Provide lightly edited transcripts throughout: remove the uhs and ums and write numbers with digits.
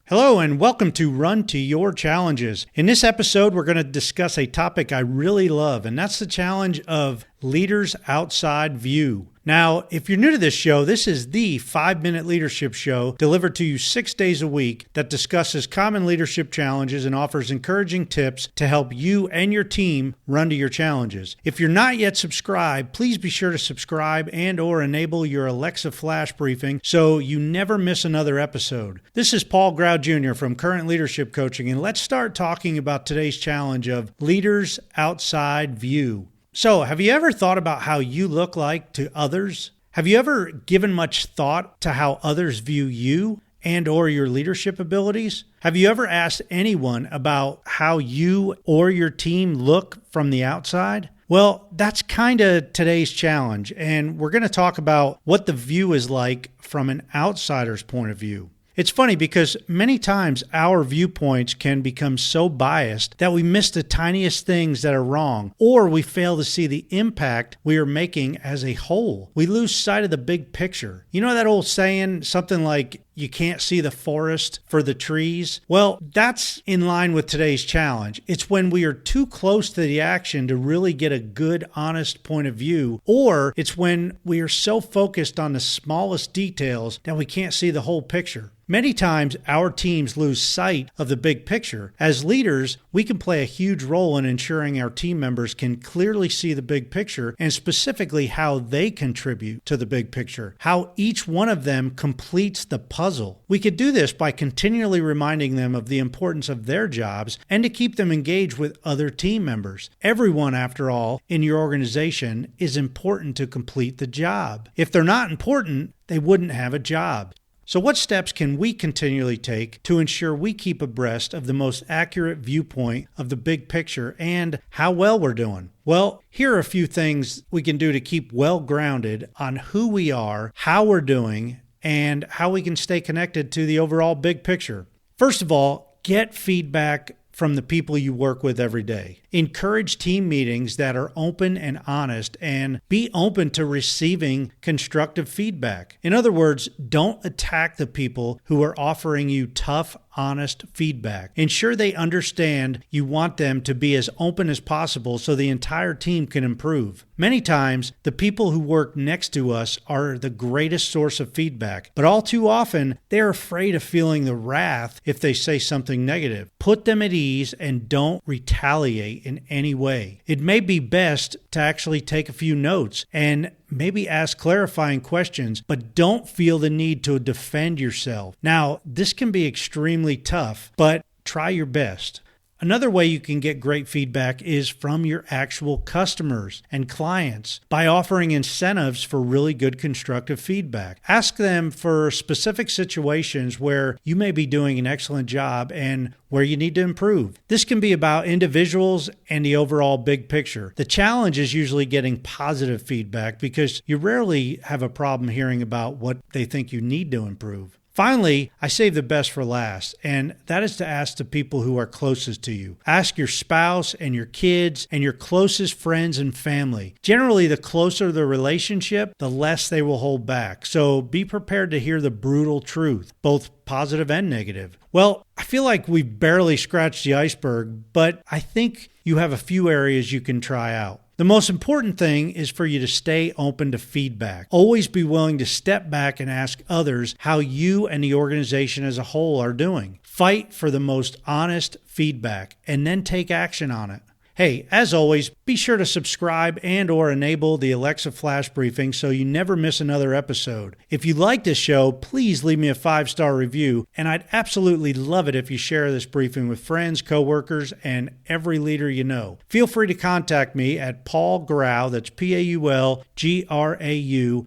Hello and welcome to Run to Your Challenges. In this episode, we're going to discuss a topic I really love, and that's the challenge of leaders' outside view. Now, if you're new to this show, this is the 5-minute leadership show delivered to you 6 days a week that discusses common leadership challenges and offers encouraging tips to help you and your team run to your challenges. If you're not yet subscribed, please be sure to subscribe and or enable your Alexa flash briefing so you never miss another episode. This is Paul Grau Jr. from Current Leadership Coaching, and let's start talking about today's challenge of leaders' outside view. So, have you ever thought about how you look like to others? Have you ever given much thought to how others view you and or your leadership abilities? Have you ever asked anyone about how you or your team look from the outside? Well, that's kind of today's challenge, and we're going to talk about what the view is like from an outsider's point of view. It's funny because many times our viewpoints can become so biased that we miss the tiniest things that are wrong, or we fail to see the impact we are making as a whole. We lose sight of the big picture. You know that old saying, something like, you can't see the forest for the trees? Well, that's in line with today's challenge. It's when we are too close to the action to really get a good, honest point of view, or it's when we are so focused on the smallest details that we can't see the whole picture. Many times, our teams lose sight of the big picture. As leaders, we can play a huge role in ensuring our team members can clearly see the big picture and specifically how they contribute to the big picture, how each one of them completes the puzzle. We could do this by continually reminding them of the importance of their jobs and to keep them engaged with other team members. Everyone, after all, in your organization is important to complete the job. If they're not important, they wouldn't have a job. So what steps can we continually take to ensure we keep abreast of the most accurate viewpoint of the big picture and how well we're doing? Well, here are a few things we can do to keep well grounded on who we are, how we're doing, and how we can stay connected to the overall big picture. First of all, get feedback from the people you work with every day. Encourage team meetings that are open and honest, and be open to receiving constructive feedback. In other words, don't attack the people who are offering you tough, honest feedback. Ensure they understand you want them to be as open as possible so the entire team can improve. Many times, the people who work next to us are the greatest source of feedback, but all too often, they're afraid of feeling the wrath if they say something negative. Put them at ease and don't retaliate in any way. It may be best to actually take a few notes and maybe ask clarifying questions, but don't feel the need to defend yourself. Now, this can be extremely tough, but try your best. Another way you can get great feedback is from your actual customers and clients by offering incentives for really good constructive feedback. Ask them for specific situations where you may be doing an excellent job and where you need to improve. This can be about individuals and the overall big picture. The challenge is usually getting positive feedback because you rarely have a problem hearing about what they think you need to improve. Finally, I save the best for last, and that is to ask the people who are closest to you. Ask your spouse and your kids and your closest friends and family. Generally, the closer the relationship, the less they will hold back. So be prepared to hear the brutal truth, both positive and negative. Well, I feel like we've barely scratched the iceberg, but I think you have a few areas you can try out. The most important thing is for you to stay open to feedback. Always be willing to step back and ask others how you and the organization as a whole are doing. Fight for the most honest feedback and then take action on it. Hey, as always, be sure to subscribe and or enable the Alexa flash briefing so you never miss another episode. If you like this show, please leave me a 5-star review, and I'd absolutely love it if you share this briefing with friends, coworkers, and every leader you know. Feel free to contact me at Paul Grau, that's Paulgrau,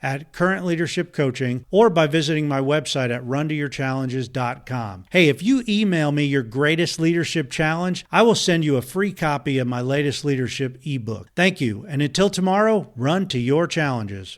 at Current Leadership Coaching, or by visiting my website at runtoyourchallenges.com. Hey, if you email me your greatest leadership challenge, I will send you a free copy of my latest leadership ebook. Thank you, and until tomorrow, run to your challenges.